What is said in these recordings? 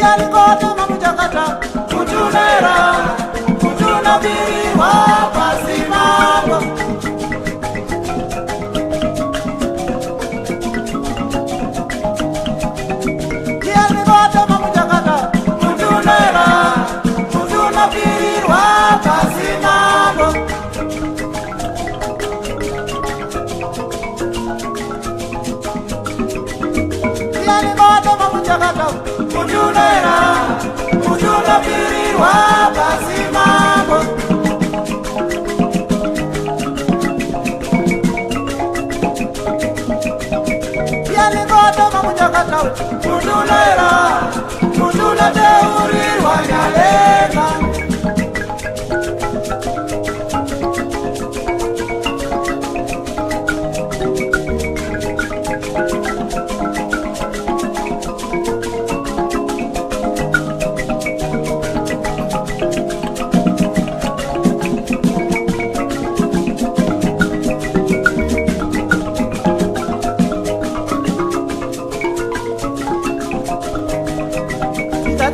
Yalikote mamujakata Mutunera Mutunabiriwa Pasimambo Yalikote mamujakata Mutunera Mutunabiriwa Pasimambo Yalikote mamujakata Mutunera Mutunabiriwa Pasimambo Yalikote mamujakata Mutunera Mutunabiriwa Nyalenga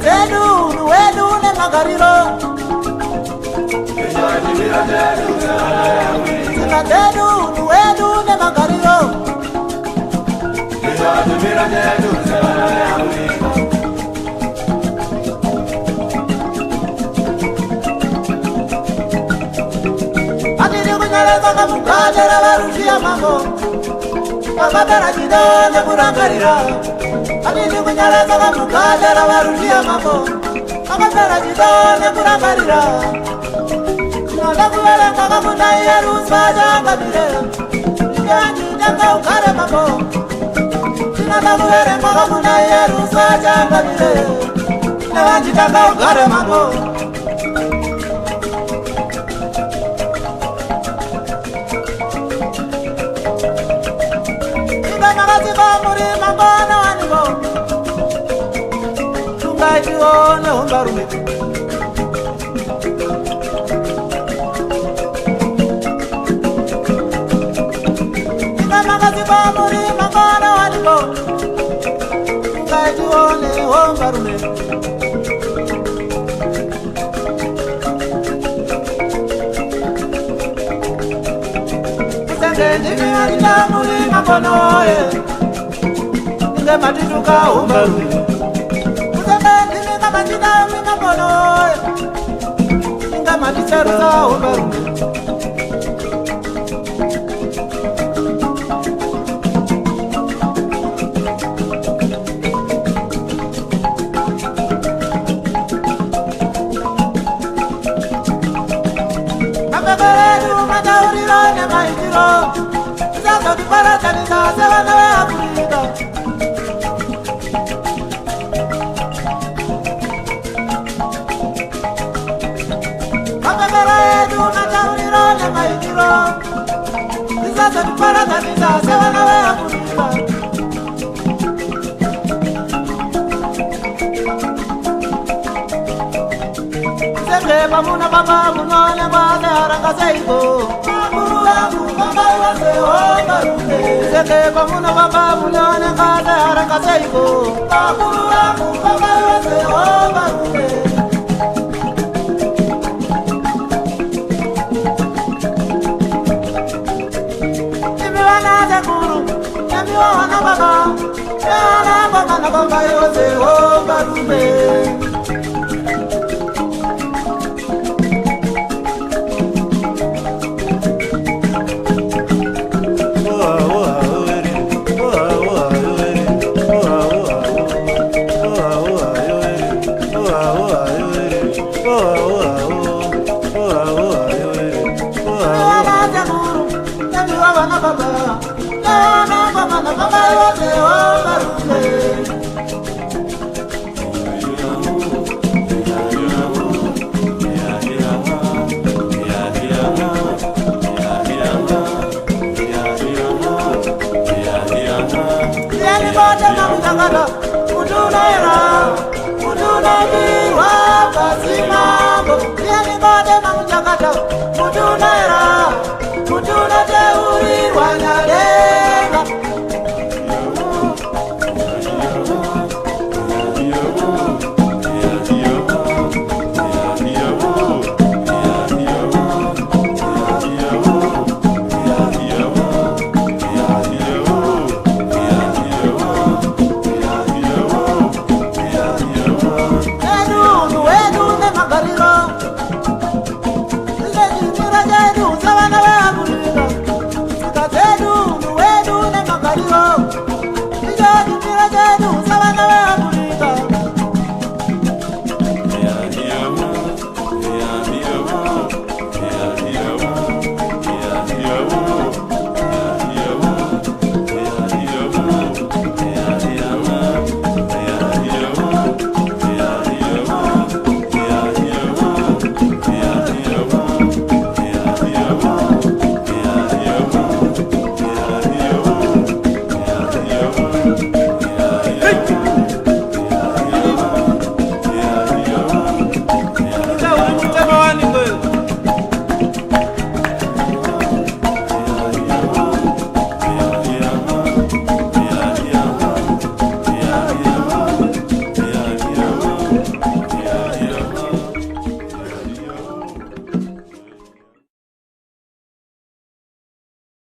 Wedu ne magariro Tedu wedu ne magariro Adiri kunyaleza kamukajera warushia mambo Kakatara jidone kurangarira Adiri kunyaleza kamukajera warushia mambo Kakatara jidone kurangarira Nalakuwele kakamuna yerusa janga bire Yanji janga ukare mambo Nalakuwele kakamuna yerusa janga bire Yanji janga ukare mambo Tungaitione umbarume Ingamagazi bamuri mangana waniko Tungaitione umbarume Kusenge ndimi wanita muri makonoe Inge matituka umbarume Inga maticharuza umbarume Makaberedu matauriro ne maitiro Zaka kiparata ni nase wanawe Afrika Sasa tuparata ni sasa wanawe Afrika Seke pamuna papa munone wate haraka seiko Makuru wangu papa wase ombarume Seke pamuna papa munone wate haraka seiko Makuru wangu papa wase ombarume Wana baba, na baba yose ombarume Tonderai